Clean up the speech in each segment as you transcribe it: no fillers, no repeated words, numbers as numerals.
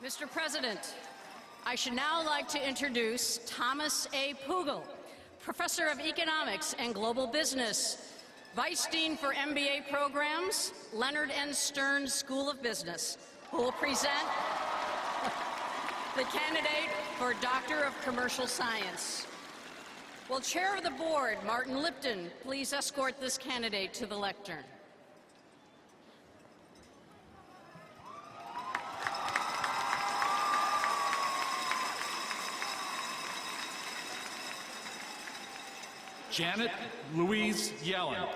Mr. President, I should now like to introduce Thomas A. Pugel, Professor of Economics and Global Business, Vice Dean for MBA Programs, Leonard N. Stern School of Business, who will present the candidate for Doctor of Commercial Science. Will Chair of the Board, Martin Lipton, please escort this candidate to the lectern? Janet Louise Yellen.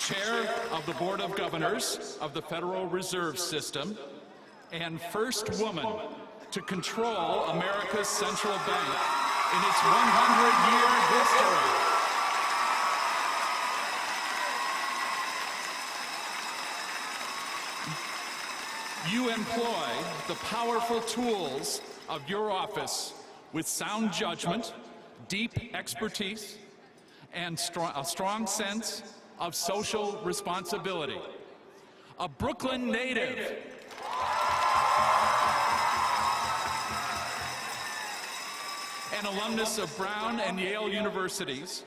Chair of the Board of Governors of the Federal Reserve System and first woman to control America's central bank in its 100-year history. You employ the powerful tools of your office with sound judgment, deep expertise, and a strong sense of social responsibility. A Brooklyn native, an alumnus of Brown and Yale universities,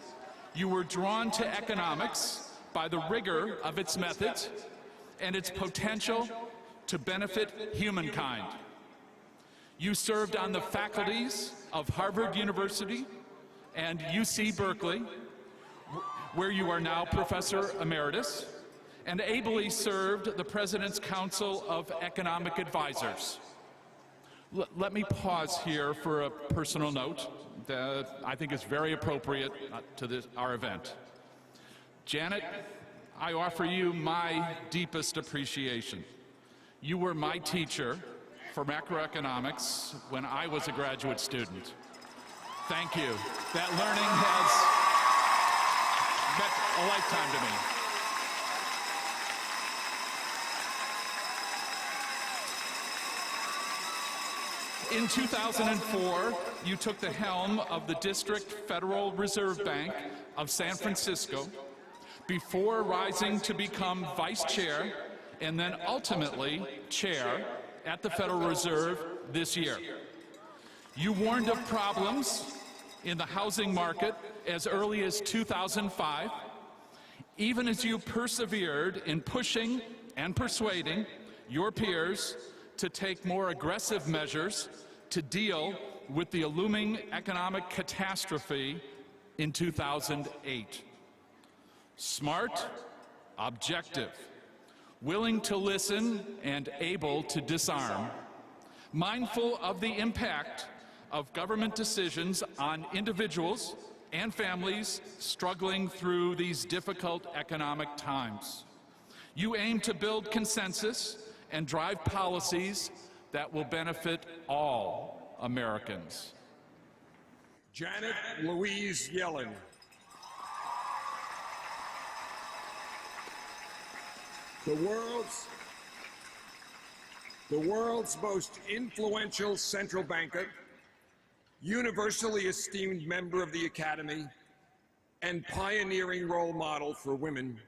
you were drawn to economics by the rigor of its methods and its potential to benefit humankind. You served on the faculties of Harvard University and UC Berkeley, where you are now Professor Emeritus, and ably served the President's Council of Economic Advisors. Let me pause here for a personal note that I think is very appropriate to our event. Janet, I offer you my deepest appreciation. You were my teacher for macroeconomics when I was a graduate student. Thank you. That learning has meant a lifetime to me. In 2004, you took the helm of the District Federal Reserve Bank of San Francisco before rising to become vice chair and then ultimately chair at the Federal Reserve this year. You warned of problems in the housing market as early as 2005, even as you persevered in pushing and persuading your peers to take more aggressive measures to deal with the looming economic catastrophe in 2008. Smart, objective, willing to listen and able to disarm, mindful of the impact of government decisions on individuals and families struggling through these difficult economic times. You aim to build consensus and drive policies that will benefit all Americans. Janet Louise Yellen. The world's most influential central banker, universally esteemed member of the Academy, and pioneering role model for women,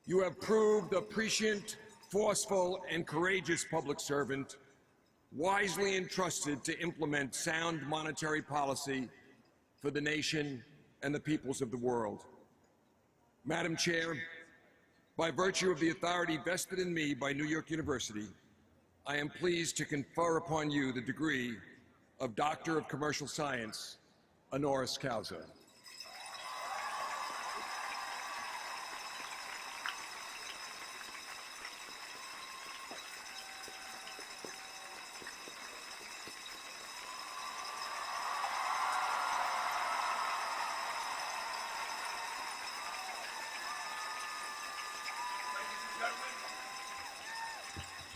you have proved a prescient, forceful, and courageous public servant, wisely entrusted to implement sound monetary policy for the nation and the peoples of the world. Madam Chair, by virtue of the authority vested in me by New York University, I am pleased to confer upon you the degree of Doctor of Commercial Science, honoris causa.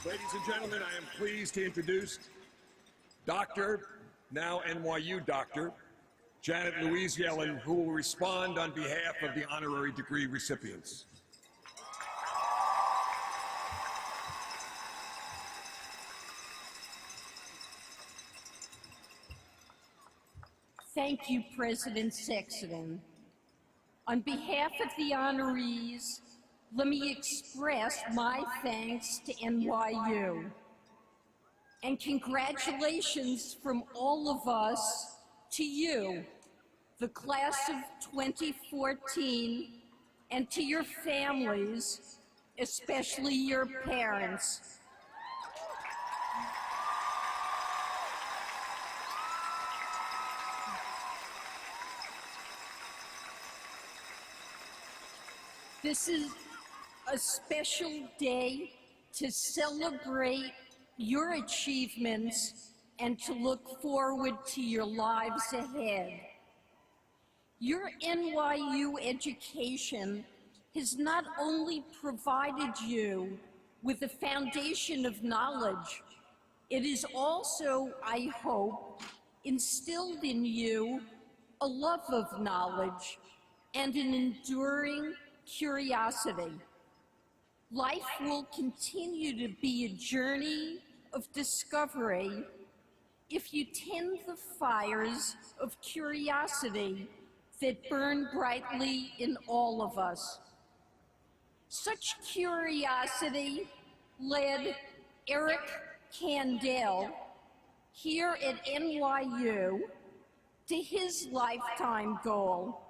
Ladies and gentlemen, I am pleased to introduce Dr., now NYU Doctor, Janet Louise Yellen, who will respond on behalf of the honorary degree recipients. Thank you, President Sexton. On behalf of the honorees, let me express my thanks to NYU. And congratulations from all of us to you, the class of 2014, and to your families, especially your parents. This is a special day to celebrate your achievements and to look forward to your lives ahead. Your NYU education has not only provided you with a foundation of knowledge, it has also, I hope, instilled in you a love of knowledge and an enduring curiosity. Life will continue to be a journey of discovery if you tend the fires of curiosity that burn brightly in all of us. Such curiosity led Eric Kandel here at NYU to his lifetime goal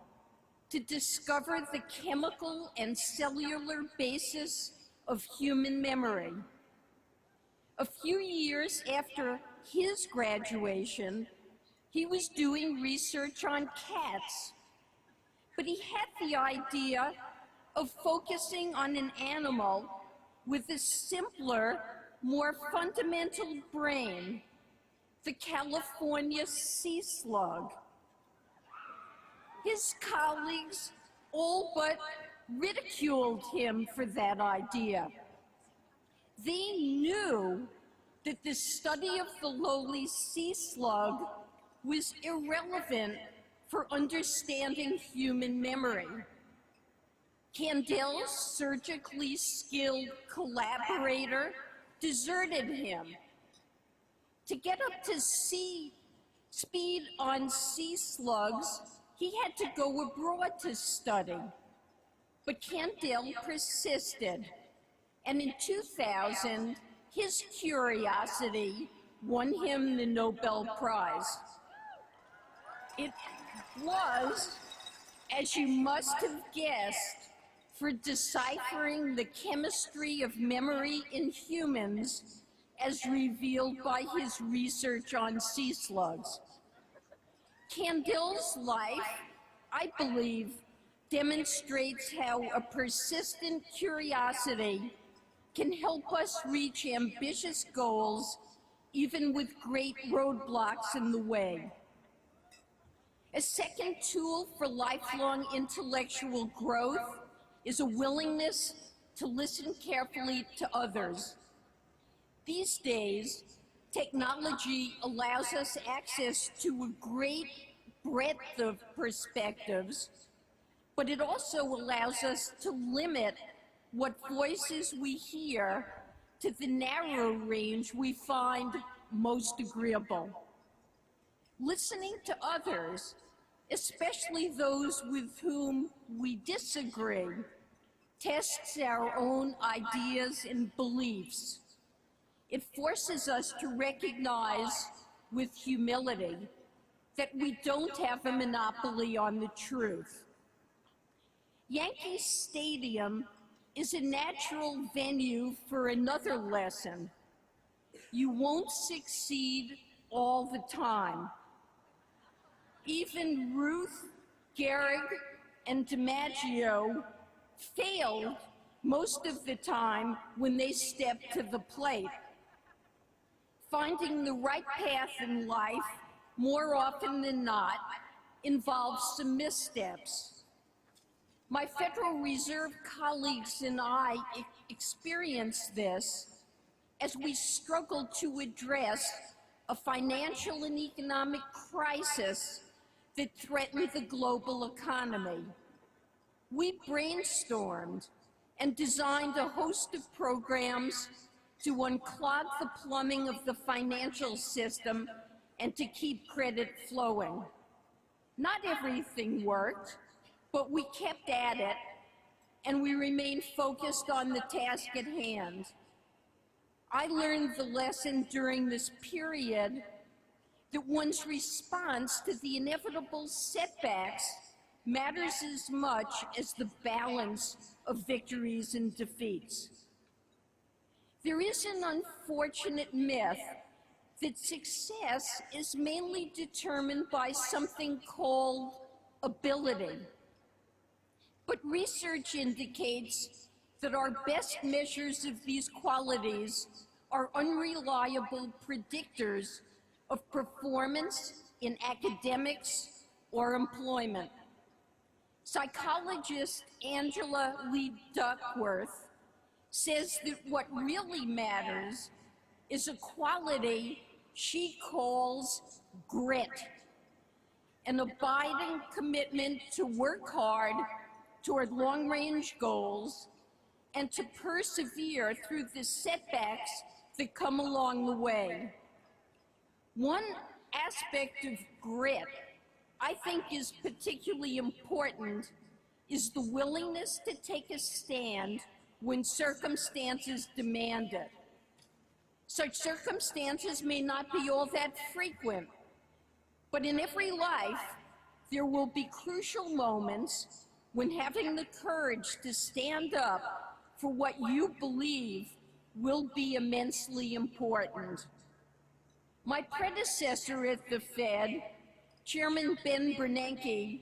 to discover the chemical and cellular basis of human memory. A few years after his graduation, he was doing research on cats, but he had the idea of focusing on an animal with a simpler, more fundamental brain, the California sea slug. His colleagues all but ridiculed him for that idea. They knew that the study of the lowly sea slug was irrelevant for understanding human memory. Kandel's surgically skilled collaborator deserted him. To get up to speed on sea slugs, he had to go abroad to study. But Kandel persisted, and in 2000, his curiosity won him the Nobel Prize. It was, as you must have guessed, for deciphering the chemistry of memory in humans as revealed by his research on sea slugs. Kandel's life, I believe, demonstrates how a persistent curiosity can help us reach ambitious goals, even with great roadblocks in the way. A second tool for lifelong intellectual growth is a willingness to listen carefully to others. These days, technology allows us access to a great breadth of perspectives, but it also allows us to limit what voices we hear to the narrow range we find most agreeable. Listening to others, especially those with whom we disagree, tests our own ideas and beliefs. It forces us to recognize with humility that we don't have a monopoly on the truth. Yankee Stadium is a natural venue for another lesson. You won't succeed all the time. Even Ruth, Gehrig, and DiMaggio failed most of the time when they stepped to the plate. Finding the right path in life, more often than not, involves some missteps. My Federal Reserve colleagues and I experienced this as we struggled to address a financial and economic crisis that threatened the global economy. We brainstormed and designed a host of programs to unclog the plumbing of the financial system and to keep credit flowing. Not everything worked, But we kept at it, and we remained focused on the task at hand. I learned the lesson during this period that one's response to the inevitable setbacks matters as much as the balance of victories and defeats. There is an unfortunate myth that success is mainly determined by something called ability. But research indicates that our best measures of these qualities are unreliable predictors of performance in academics or employment. Psychologist Angela Lee Duckworth says that what really matters is a quality she calls grit, an abiding commitment to work hard toward long-range goals and to persevere through the setbacks that come along the way. One aspect of grit I think is particularly important is the willingness to take a stand when circumstances demand it. Such circumstances may not be all that frequent, but in every life, there will be crucial moments when having the courage to stand up for what you believe will be immensely important. My predecessor at the Fed, Chairman Ben Bernanke,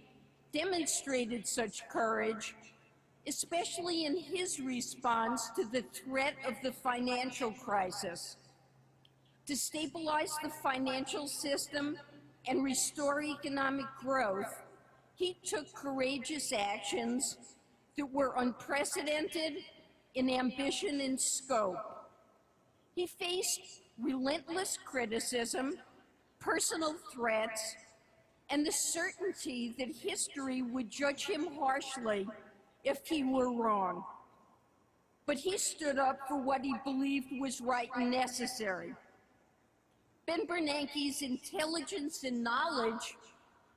demonstrated such courage, especially in his response to the threat of the financial crisis. To stabilize the financial system and restore economic growth, he took courageous actions that were unprecedented in ambition and scope. He faced relentless criticism, personal threats, and the certainty that history would judge him harshly if he were wrong. But he stood up for what he believed was right and necessary. Ben Bernanke's intelligence and knowledge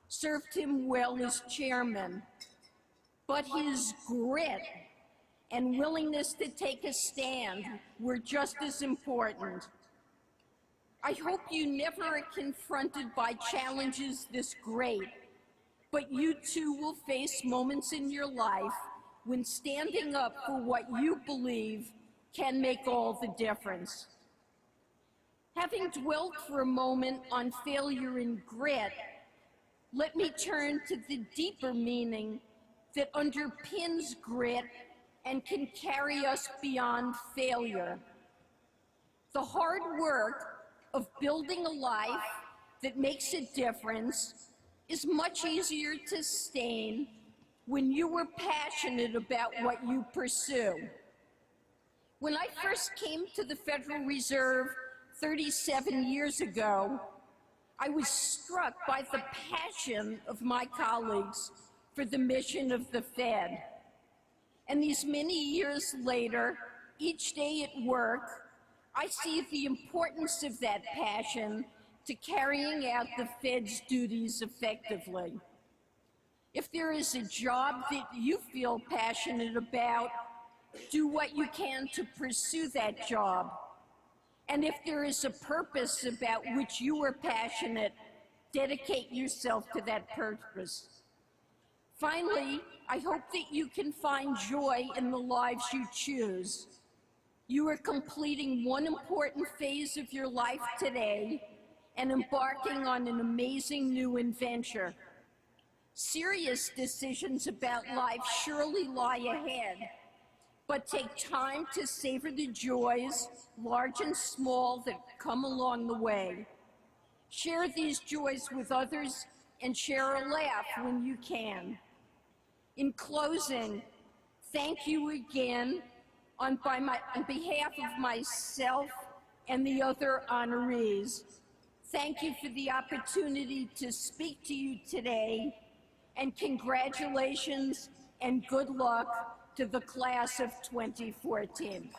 served him well as chairman, but his grit and willingness to take a stand were just as important. I hope you never are confronted by challenges this great, but you too will face moments in your life when standing up for what you believe can make all the difference. Having dwelt for a moment on failure and grit, let me turn to the deeper meaning that underpins grit and can carry us beyond failure. The hard work of building a life that makes a difference is much easier to sustain when you are passionate about what you pursue. When I first came to the Federal Reserve 37 years ago, I was struck by the passion of my colleagues for the mission of the Fed. And these many years later, each day at work, I see the importance of that passion to carrying out the Fed's duties effectively. If there is a job that you feel passionate about, do what you can to pursue that job. And if there is a purpose about which you are passionate, dedicate yourself to that purpose. Finally, I hope that you can find joy in the lives you choose. You are completing one important phase of your life today and embarking on an amazing new adventure. Serious decisions about life surely lie ahead, but take time to savor the joys, large and small, that come along the way. Share these joys with others and share a laugh when you can. In closing, thank you again on behalf of myself and the other honorees. Thank you for the opportunity to speak to you today, and congratulations and good luck to the class of 2014.